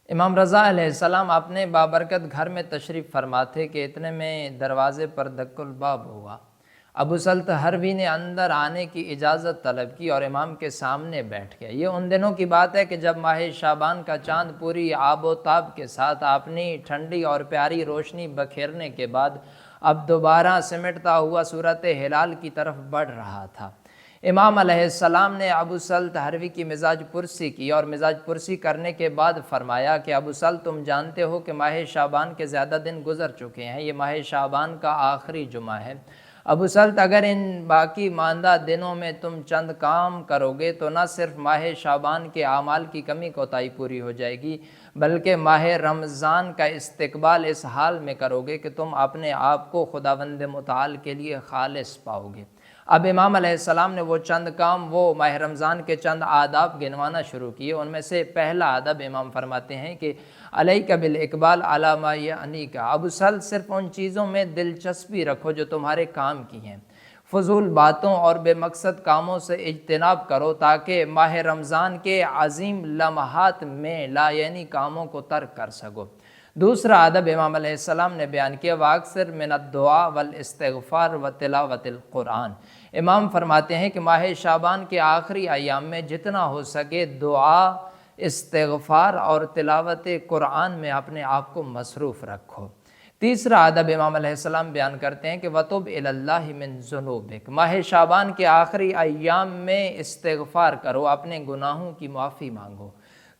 امام رضا علیہ السلام اپنے بابرکت گھر میں تشریف فرما تھے کہ اتنے میں دروازے پر دق الباب ہوا۔ ابو سلط حربی نے اندر آنے کی اجازت طلب کی اور امام کے سامنے بیٹھ گیا۔ یہ ان دنوں کی بات ہے کہ جب ماہ شعبان کا چاند پوری آب و تاب کے ساتھ اپنی ٹھنڈی اور پیاری روشنی بکھیرنے کے بعد اب دوبارہ سمٹتا ہوا صورت ہلال کی طرف بڑھ رہا تھا۔ امام علیہ السلام نے ابو سلط حربی کی مزاج پرسی کی اور مزاج پرسی کرنے کے بعد فرمایا کہ ابو سلط، تم جانتے ہو کہ ماہ شعبان کے زیادہ دن گزر چکے ہیں، یہ ماہ شعبان کا آخری جمعہ ہے۔ ابو سلط، اگر ان باقی ماندہ دنوں میں تم چند کام کرو گے تو نہ صرف ماہ شعبان کے اعمال کی کمی کوتاہی پوری ہو جائے گی، بلکہ ماہ رمضان کا استقبال اس حال میں کرو گے کہ تم اپنے آپ کو خداوند متعال کے لیے خالص پاؤ گے۔ اب امام علیہ السلام نے وہ چند کام، وہ ماہ رمضان کے چند آداب گنوانا شروع کیے۔ ان میں سے پہلا ادب امام فرماتے ہیں کہ علیک بالاقبال علی ما یعنیک، ابو سلط صرف ان چیزوں میں دلچسپی رکھو جو تمہارے کام کی ہیں، فضول باتوں اور بے مقصد کاموں سے اجتناب کرو تاکہ ماہ رمضان کے عظیم لمحات میں لا یعنی کاموں کو ترک کر سکو۔ دوسرا ادب امام علیہ السلام نے بیان کیا، واکثر من الدعاء والاستغفار وتلاوت القرآن۔ امام فرماتے ہیں کہ ماہ شعبان کے آخری ایام میں جتنا ہو سکے دعا، استغفار اور تلاوت قرآن میں اپنے آپ کو مصروف رکھو۔ تیسرا ادب امام علیہ السلام بیان کرتے ہیں کہ وَتُبْ إِلَى اللَّهِ مِن ذُنُوبِكَ، ماہ شعبان کے آخری ایام میں استغفار کرو، اپنے گناہوں کی معافی مانگو۔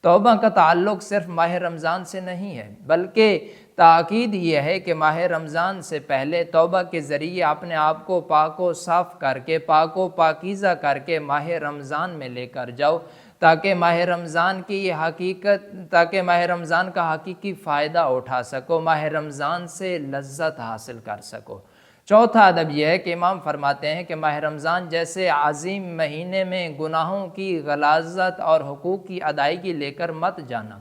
توبہ کا تعلق صرف ماہ رمضان سے نہیں ہے، بلکہ تاکید یہ ہے کہ ماہ رمضان سے پہلے توبہ کے ذریعے اپنے آپ کو پاک و صاف کر کے، پاک و پاکیزہ کر کے ماہ رمضان میں لے کر جاؤ تاکہ ماہ رمضان کا حقیقی فائدہ اٹھا سکو، ماہ رمضان سے لذت حاصل کر سکو۔ چوتھا ادب یہ ہے کہ امام فرماتے ہیں کہ ماہ رمضان جیسے عظیم مہینے میں گناہوں کی غلاظت اور حقوق کی ادائیگی لے کر مت جانا،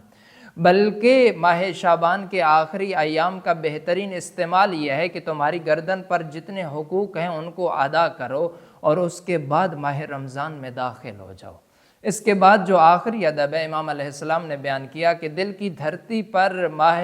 بلکہ ماہ شعبان کے آخری ایام کا بہترین استعمال یہ ہے کہ تمہاری گردن پر جتنے حقوق ہیں ان کو ادا کرو اور اس کے بعد ماہ رمضان میں داخل ہو جاؤ۔ اس کے بعد جو آخری ادب ہے امام علیہ السلام نے بیان کیا کہ دل کی دھرتی پر ماہ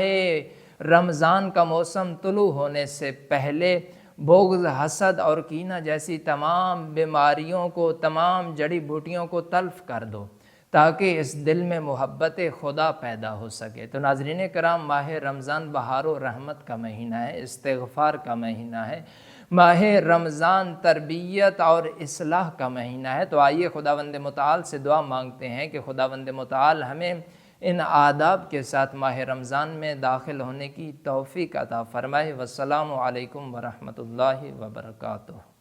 رمضان کا موسم طلوع ہونے سے پہلے بغض، حسد اور کینہ جیسی تمام بیماریوں کو، تمام جڑی بوٹیوں کو تلف کر دو تاکہ اس دل میں محبت خدا پیدا ہو سکے۔ تو ناظرین کرام، ماہ رمضان بہار و رحمت کا مہینہ ہے، استغفار کا مہینہ ہے، ماہ رمضان تربیت اور اصلاح کا مہینہ ہے۔ تو آئیے خداوند متعال سے دعا مانگتے ہیں کہ خداوند متعال ہمیں ان آداب کے ساتھ ماہ رمضان میں داخل ہونے کی توفیق عطا فرمائے۔ والسلام علیکم ورحمۃ اللہ وبرکاتہ۔